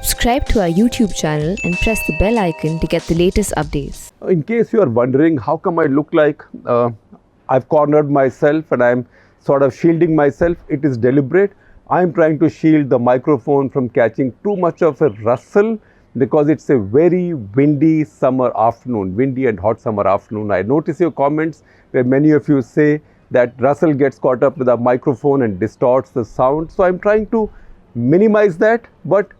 Subscribe to our YouTube channel and press the bell icon to get the latest updates. In case you are wondering how come I look like I've cornered myself and I'm sort of shielding myself, it is deliberate. I'm trying to shield the microphone from catching too much of a rustle because it's a very windy summer afternoon, windy and hot summer afternoon. I notice your comments where many of you say that rustle gets caught up with a microphone and distorts the sound. So I'm trying to minimize that, but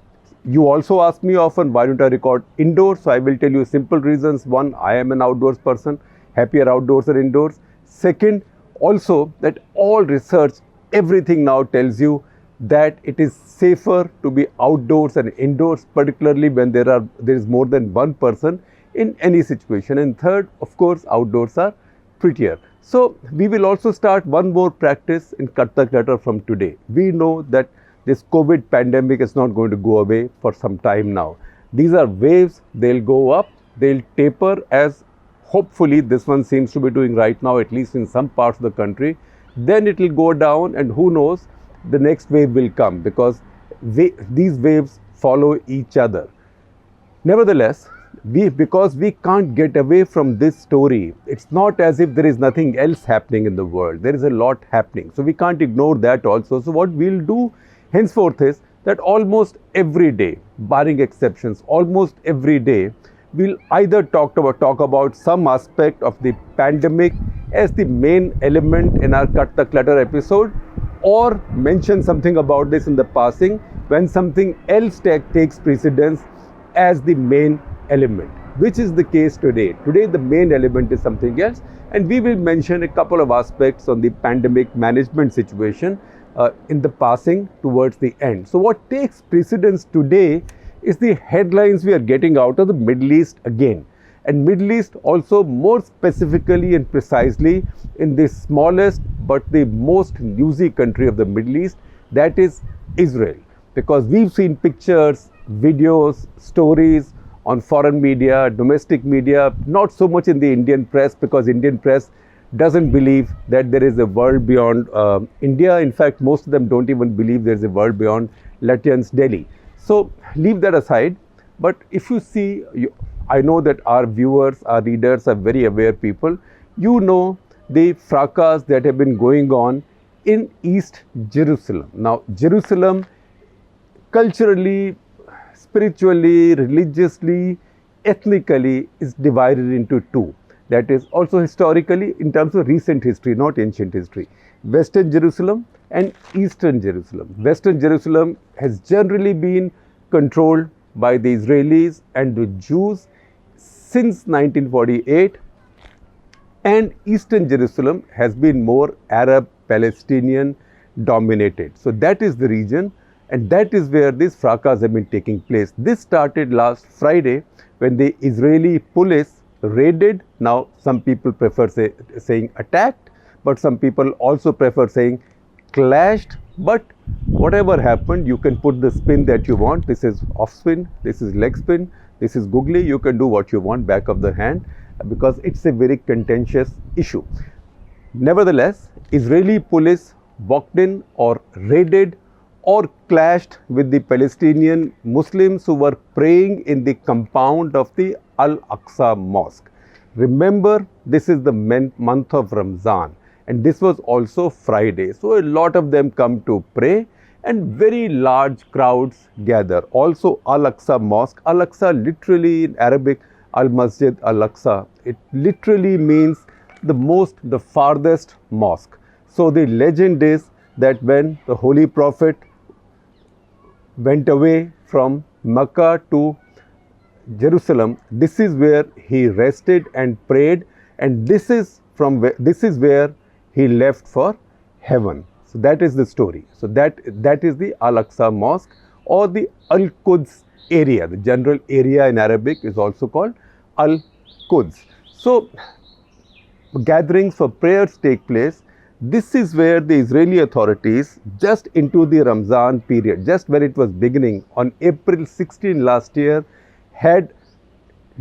you also ask me often, why don't I record indoors? So I will tell you simple reasons. One, I am an outdoors person, happier outdoors than indoors. Second, also that all research, everything now tells you that it is safer to be outdoors than indoors, particularly when there is more than one person in any situation. And third, of course, outdoors are prettier. So we will also start one more practice in Cut the Clutter from today. We know that this COVID pandemic is not going to go away for some time now. These are waves, they'll go up, they'll taper as hopefully this one seems to be doing right now, at least in some parts of the country. Then it will go down and who knows, the next wave will come because these waves follow each other. Nevertheless, because we can't get away from this story, it's not as if there is nothing else happening in the world. There is a lot happening. So we can't ignore that also. So what we'll do henceforth is that almost every day, barring exceptions, almost every day, we'll either talk about some aspect of the pandemic as the main element in our Cut the Clutter episode, or mention something about this in the passing when something else takes precedence as the main element, which is the case today. Today the main element is something else, and we will mention a couple of aspects on the pandemic management situation in the passing towards the end. So what takes precedence today is the headlines we are getting out of the Middle East again. And Middle East also more specifically and precisely in the smallest but the most newsy country of the Middle East, that is Israel. Because we've seen pictures, videos, stories on foreign media, domestic media, not so much in the Indian press because Indian press doesn't believe that there is a world beyond India. In fact, most of them don't even believe there is a world beyond Lutyens, Delhi. So leave that aside. But if you see, I know that our viewers, our readers are very aware people. You know the fracas that have been going on in East Jerusalem. Now, Jerusalem culturally, spiritually, religiously, ethnically is divided into two. That is also historically in terms of recent history, not ancient history. Western Jerusalem and Eastern Jerusalem. Western Jerusalem has generally been controlled by the Israelis and the Jews since 1948, and Eastern Jerusalem has been more Arab Palestinian dominated. So that is the region, and that is where these fracas have been taking place. This started last Friday when the Israeli police raided. Now some people prefer saying attacked, but some people also prefer saying clashed. But whatever happened, you can put the spin that you want. This is off spin, this is leg spin, this is googly. You can do what you want, back of the hand, because it's a very contentious issue. Nevertheless, Israeli police walked in or raided or clashed with the Palestinian Muslims who were praying in the compound of the Al-Aqsa Mosque. Remember, this is the month of Ramzan, and this was also Friday. So a lot of them come to pray and very large crowds gather. Also Al-Aqsa Mosque, Al-Aqsa literally in Arabic, Al-Masjid Al-Aqsa, it literally means the farthest mosque. So the legend is that when the Holy Prophet went away from Mecca to Jerusalem, this is where he rested and prayed, and this is where he left for heaven. So that is the story. So that is the Al-Aqsa Mosque or the Al-Quds area. The general area in Arabic is also called Al-Quds. So gatherings for prayers take place. This is where the Israeli authorities, just into the Ramzan period, just when it was beginning, on April 16 last year, had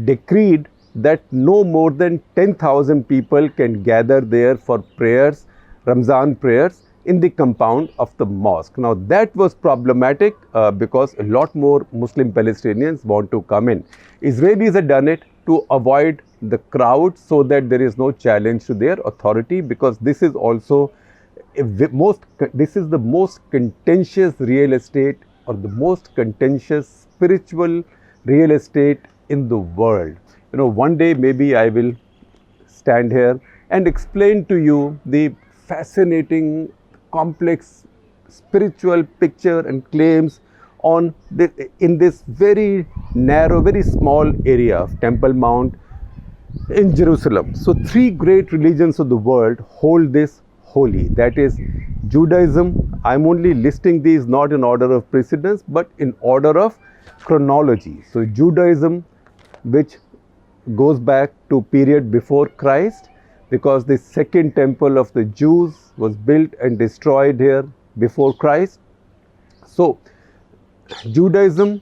decreed that no more than 10,000 people can gather there for prayers, Ramzan prayers, in the compound of the mosque. Now that was problematic because a lot more Muslim Palestinians want to come in. Israelis had done it to avoid the crowd so that there is no challenge to their authority, because this is also this is the most contentious real estate, or the most contentious spiritual real estate in the world. You know, one day maybe I will stand here and explain to you the fascinating, complex spiritual picture and claims on in this very narrow, very small area of Temple Mount in Jerusalem. So three great religions of the world hold this holy. That is Judaism. I'm only listing these not in order of precedence but in order of chronology. So Judaism, which goes back to period before Christ, because the second temple of the Jews was built and destroyed here before Christ. So Judaism,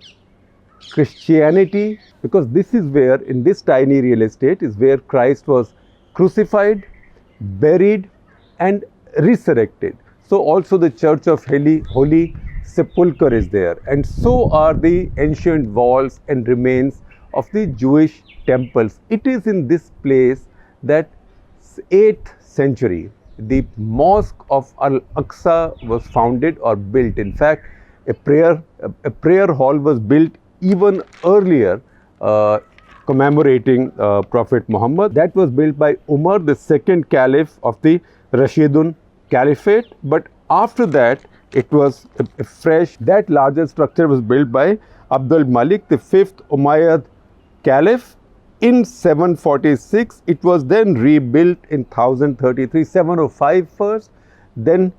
Christianity, because this is where, in this tiny real estate, is where Christ was crucified, buried and resurrected. So also the Church of Holy Sepulchre is there, and so are the ancient walls and remains of the Jewish temples. It is in this place that 8th century the Mosque of Al-Aqsa was founded or built. In fact, a prayer hall was built even earlier, commemorating Prophet Muhammad. That was built by Umar, the second caliph of the Rashidun Caliphate. But after that, it was a fresh, that larger structure was built by Abdul Malik, the 5th Umayyad Caliph, in 746. It was then rebuilt in 1033, 705 first, then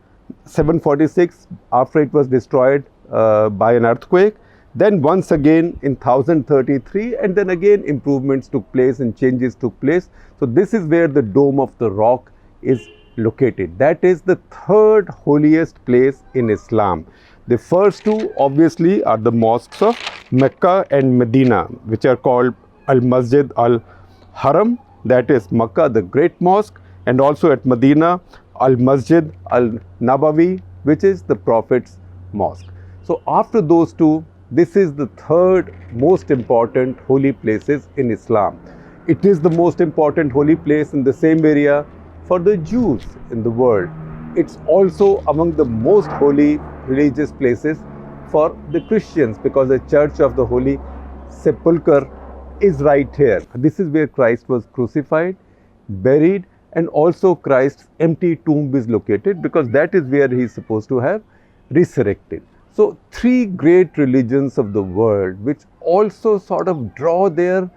746 after it was destroyed by an earthquake, then once again in 1033, and then again improvements took place and changes took place. So this is where the Dome of the Rock is located. That is the third holiest place in Islam. The first two obviously are the mosques of Mecca and Medina, which are called Al-Masjid Al-Haram, that is Makkah, the great mosque, and also at Medina, Al-Masjid Al-Nabawi, which is the Prophet's mosque. So after those two, this is the third most important holy places in Islam. It is the most important holy place in the same area for the Jews in the world. It's also among the most holy religious places for the Christians, because the Church of the Holy Sepulchre is right here. This is where Christ was crucified, buried, and also Christ's empty tomb is located, because that is where he is supposed to have resurrected. So three great religions of the world, which also sort of draw their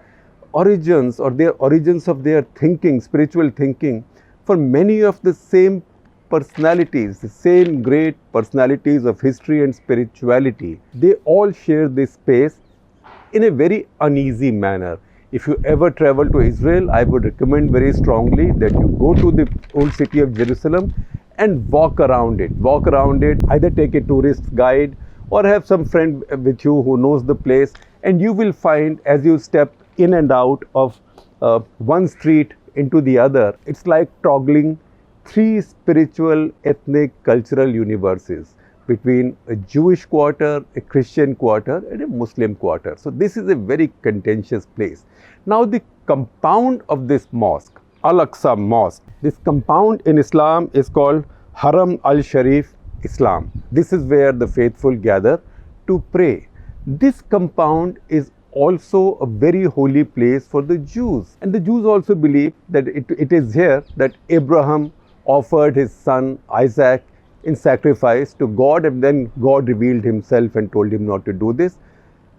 origins, or their origins of their thinking, spiritual thinking, for many of the same personalities, the same great personalities of history and spirituality. They all share this space in a very uneasy manner. If you ever travel to Israel, I would recommend very strongly that you go to the old city of Jerusalem and walk around it. Walk around it, either take a tourist guide or have some friend with you who knows the place, and you will find, as you step in and out of one street into the other, it's like toggling three spiritual, ethnic, cultural universes between a Jewish quarter, a Christian quarter and a Muslim quarter. So this is a very contentious place. Now the compound of this mosque, Al-Aqsa Mosque, this compound in Islam is called Haram al-Sharif Islam. This is where the faithful gather to pray. This compound is also a very holy place for the Jews. And the Jews also believe that it is here that Abraham offered his son Isaac in sacrifice to God, and then God revealed himself and told him not to do this,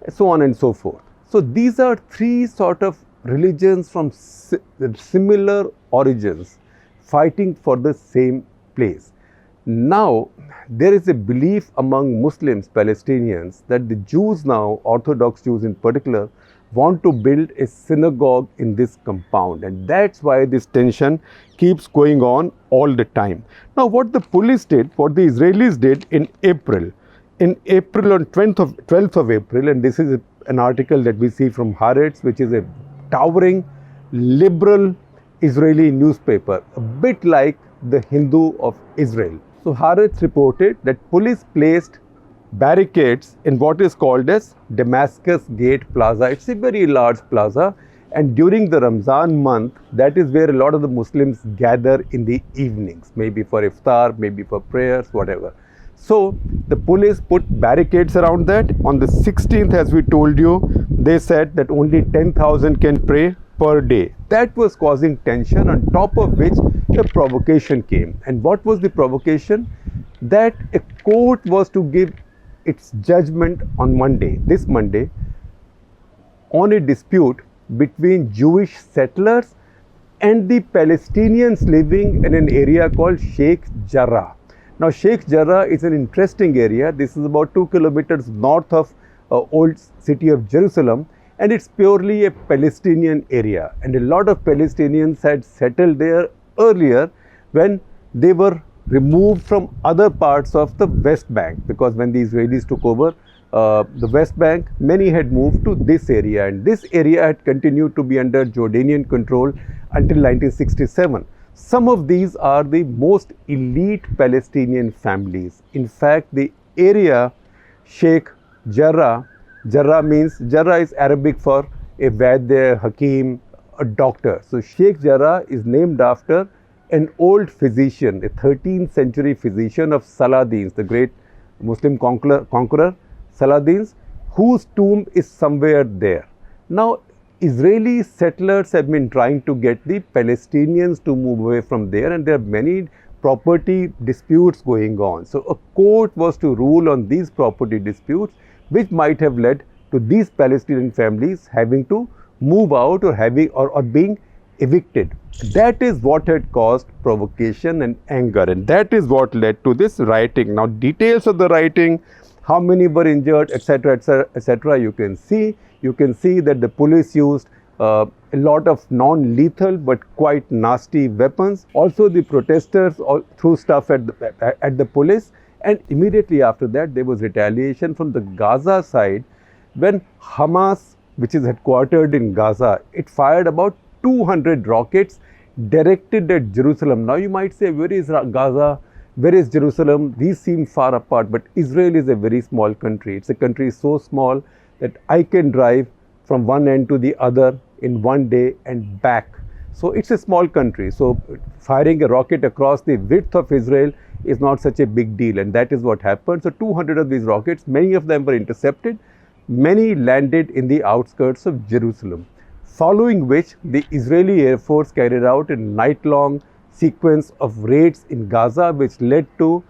so on and so forth. So these are three sort of religions from similar origins fighting for the same place. Now there is a belief among Muslims, Palestinians, that the Jews now, Orthodox Jews in particular, want to build a synagogue in this compound, and that's why this tension keeps going on all the time. Now what the police did, what the Israelis did in April on 12th of April, and this is an article that we see from Haaretz, which is a towering liberal Israeli newspaper, a bit like the Hindu of Israel. So Haaretz reported that police placed barricades in what is called as Damascus Gate Plaza. It's a very large plaza, and during the Ramzan month, that is where a lot of the Muslims gather in the evenings, maybe for iftar, maybe for prayers, whatever. So the police put barricades around that. On the 16th, as we told you, they said that only 10,000 can pray per day. That was causing tension, on top of which the provocation came. And what was the provocation? That a court was to give its judgment on Monday, this Monday, on a dispute between Jewish settlers and the Palestinians living in an area called Sheikh Jarrah. Now, Sheikh Jarrah is an interesting area. This is about 2 kilometers north of old city of Jerusalem, and it's purely a Palestinian area. And a lot of Palestinians had settled there earlier when they were removed from other parts of the West Bank, because when the Israelis took over the West Bank, many had moved to this area, and this area had continued to be under Jordanian control until 1967. Some of these are the most elite Palestinian families. In fact, the area Sheikh Jarrah, Jarrah is Arabic for a Vaidya, Hakim, a doctor. So Sheikh Jarrah is named after an old physician, a 13th century physician of Saladins, the great Muslim conqueror Saladins, whose tomb is somewhere there. Now, Israeli settlers have been trying to get the Palestinians to move away from there, and there are many property disputes going on. So a court was to rule on these property disputes, which might have led to these Palestinian families having to move out or being evicted. That is what had caused provocation and anger, and that is what led to this rioting. Now, details of the rioting, how many were injured, etc., etc., you can see. You can see that the police used a lot of non-lethal but quite nasty weapons. Also, the protesters threw stuff at the police, and immediately after that, there was retaliation from the Gaza side when Hamas, which is headquartered in Gaza, it fired about 200 rockets directed at Jerusalem. Now, you might say, where is Gaza? Where is Jerusalem? These seem far apart, but Israel is a very small country. It's a country so small that I can drive from one end to the other in one day and back. So it's a small country. So firing a rocket across the width of Israel is not such a big deal, and that is what happened. So 200 of these rockets, many of them were intercepted. Many landed in the outskirts of Jerusalem, following which the Israeli Air Force carried out a night-long sequence of raids in Gaza, which led to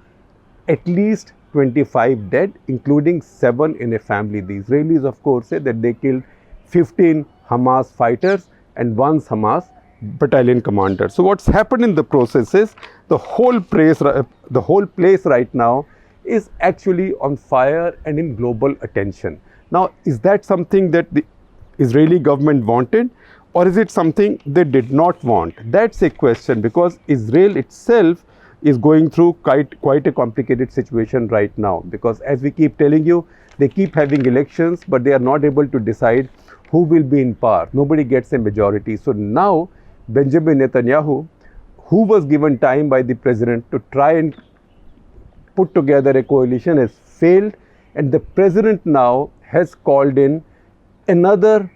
at least 25 dead, including 7 in a family. The Israelis, of course, said that they killed 15 Hamas fighters and 1 Hamas battalion commander. So what's happened in the process is the whole place right now is actually on fire and in global attention. Now, is that something that the Israeli government wanted, or is it something they did not want? That's a question, because Israel itself is going through quite a complicated situation right now, because as we keep telling you, they keep having elections, but they are not able to decide who will be in power. Nobody gets a majority. So now Benjamin Netanyahu, who was given time by the president to try and put together a coalition, has failed, and the president now has called in another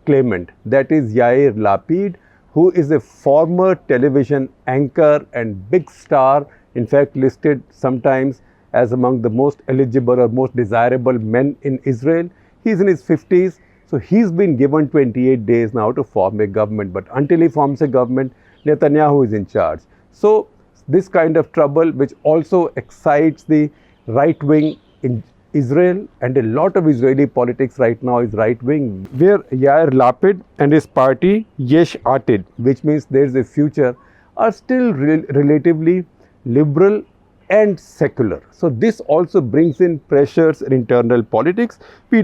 claimant, that is Yair Lapid, who is a former television anchor and big star, in fact listed sometimes as among the most eligible or most desirable men in Israel. He's in his 50s, so he's been given 28 days now to form a government. But until he forms a government, Netanyahu is in charge. So this kind of trouble, which also excites the right wing in Israel, and a lot of Israeli politics right now is right wing, where Yair Lapid and his party Yesh Atid, which means there's a future, are still relatively liberal and secular. So this also brings in pressures in internal politics.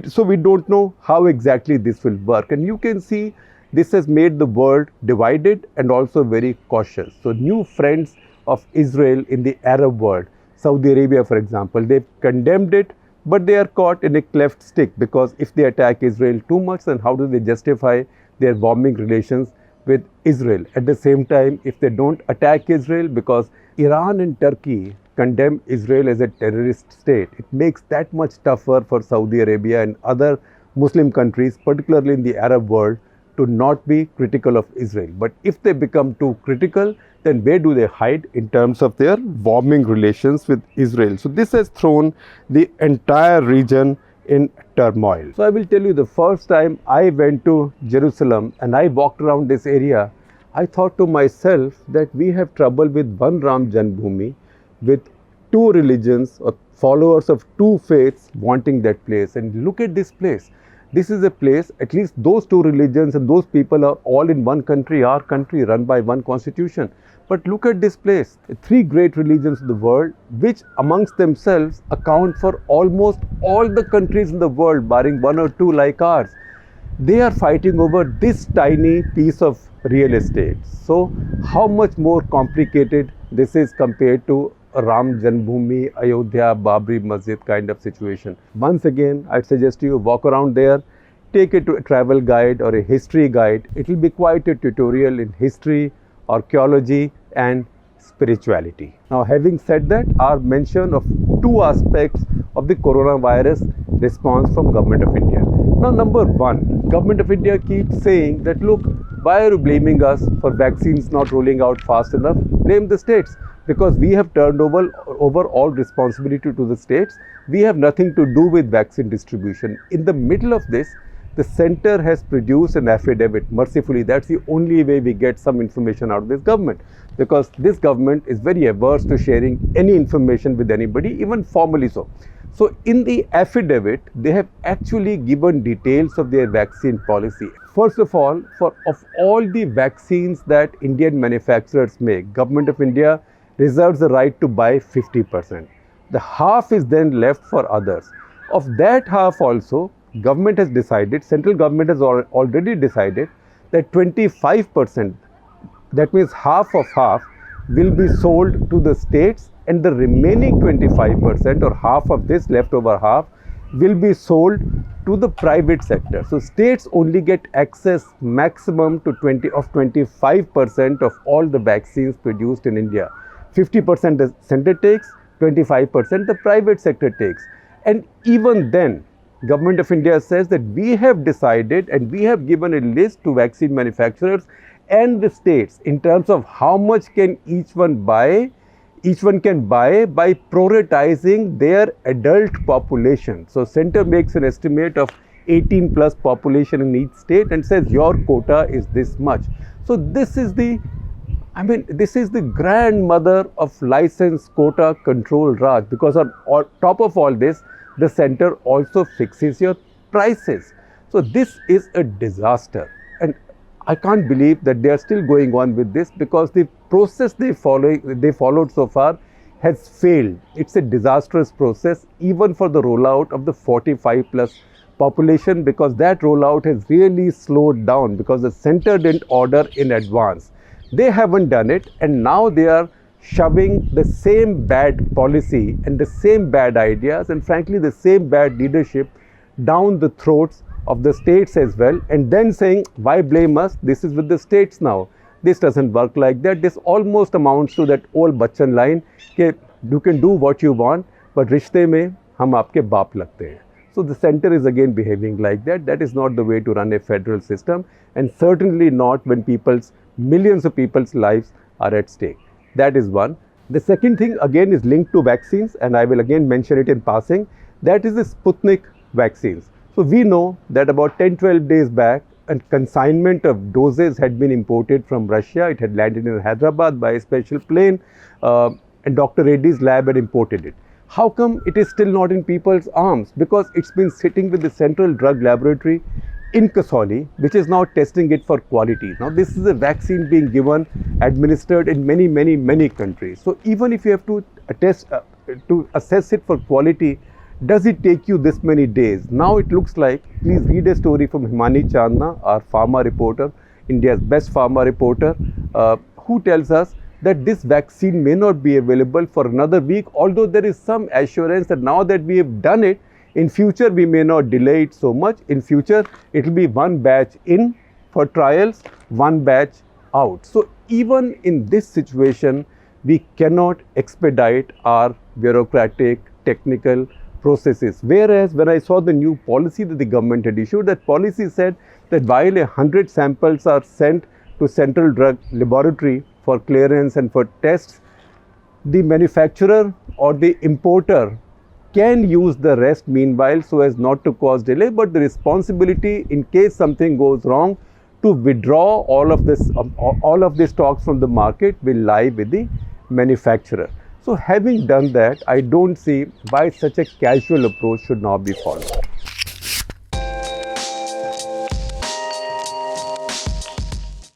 So we don't know how exactly this will work, and you can see this has made the world divided and also very cautious. So new friends of Israel in the Arab world, Saudi Arabia for example, they've condemned it, but they are caught in a cleft stick, because if they attack Israel too much, then how do they justify their warming relations with Israel? At the same time, if they don't attack Israel because Iran and Turkey condemn Israel as a terrorist state, it makes that much tougher for Saudi Arabia and other Muslim countries, particularly in the Arab world, to not be critical of Israel. But if they become too critical, then where do they hide in terms of their warming relations with Israel? So this has thrown the entire region in turmoil. So I will tell you, the first time I went to Jerusalem and I walked around this area, I thought to myself that we have trouble with one Ram Janmabhoomi, with two religions or followers of two faiths wanting that place. And look at this place. This is a place, at least those two religions and those people are all in one country, our country, run by one constitution. But look at this place, three great religions of the world, which amongst themselves account for almost all the countries in the world, barring one or two like ours. They are fighting over this tiny piece of real estate. So how much more complicated this is compared to a Ram Janmabhoomi, Ayodhya, Babri Masjid kind of situation. Once again, I'd suggest you walk around there, take it to a travel guide or a history guide. It will be quite a tutorial in history, archaeology and spirituality. Now, having said that, our mention of two aspects of the coronavirus response from Government of India. Now, number one, Government of India keeps saying that, look, why are you blaming us for vaccines not rolling out fast enough? Blame the states, because we have turned over all responsibility to the states. We have nothing to do with vaccine distribution. In the middle of this, the center has produced an affidavit. Mercifully, that's the only way we get some information out of this government, because this government is very averse to sharing any information with anybody, even formally so. So in the affidavit, they have actually given details of their vaccine policy. First of all the vaccines that Indian manufacturers make, Government of India reserves the right to buy 50%. The half is then left for others. Of that half also, government has decided, central government has already decided that 25%, that means half of half, will be sold to the states, and the remaining 25% or half of this leftover half will be sold to the private sector. So states only get access maximum to 25% of all the vaccines produced in India. 50% the center takes, 25% the private sector takes. And even then, Government of India says that we have decided and we have given a list to vaccine manufacturers and the states in terms of how much can each one buy. Each one can buy by prioritizing their adult population. So center makes an estimate of 18 plus population in each state and says your quota is this much. So this is the grandmother of license quota control Raj, because on top of all this, the center also fixes your prices. So this is a disaster, and I can't believe that they are still going on with this, because the process they followed so far has failed. It's a disastrous process even for the rollout of the 45 plus population, because that rollout has really slowed down because the center didn't order in advance. They haven't done it, and now they are shoving the same bad policy and the same bad ideas and frankly the same bad leadership down the throats of the states as well, and then saying, why blame us? This is with the states now. This doesn't work like that. This almost amounts to that old Bachchan line, that you can do what you want, but rishte mein hum aapke baap lagte hain. So the center is again behaving like that. That is not the way to run a federal system, and certainly not when millions of people's lives are at stake. That is one. The second thing again is linked to vaccines, and I will again mention it in passing. That is the Sputnik vaccines. So we know that about 10-12 days back, a consignment of doses had been imported from Russia. It had landed in Hyderabad by a special plane, and Dr. Reddy's lab had imported it. How come it is still not in people's arms? Because it's been sitting with the Central Drug Laboratory in Kasauli, which is now testing it for quality. Now this is a vaccine being administered in many countries. So even if you have to assess it for quality, does it take you this many days? Now it looks like, please read a story from Himani Chandna, our pharma reporter, India's best pharma reporter, who tells us that this vaccine may not be available for another week, although there is some assurance that now that we have done it, in future we may not delay it so much. In future it will be one batch in for trials, one batch out. So even in this situation, we cannot expedite our bureaucratic, technical processes. Whereas when I saw the new policy that the government had issued, that policy said that while 100 samples are sent to Central Drug Laboratory for clearance and for tests, the manufacturer or the importer can use the rest meanwhile so as not to cause delay, but the responsibility in case something goes wrong to withdraw all of this stocks from the market will lie with the manufacturer. So having done that, I don't see why such a casual approach should not be followed.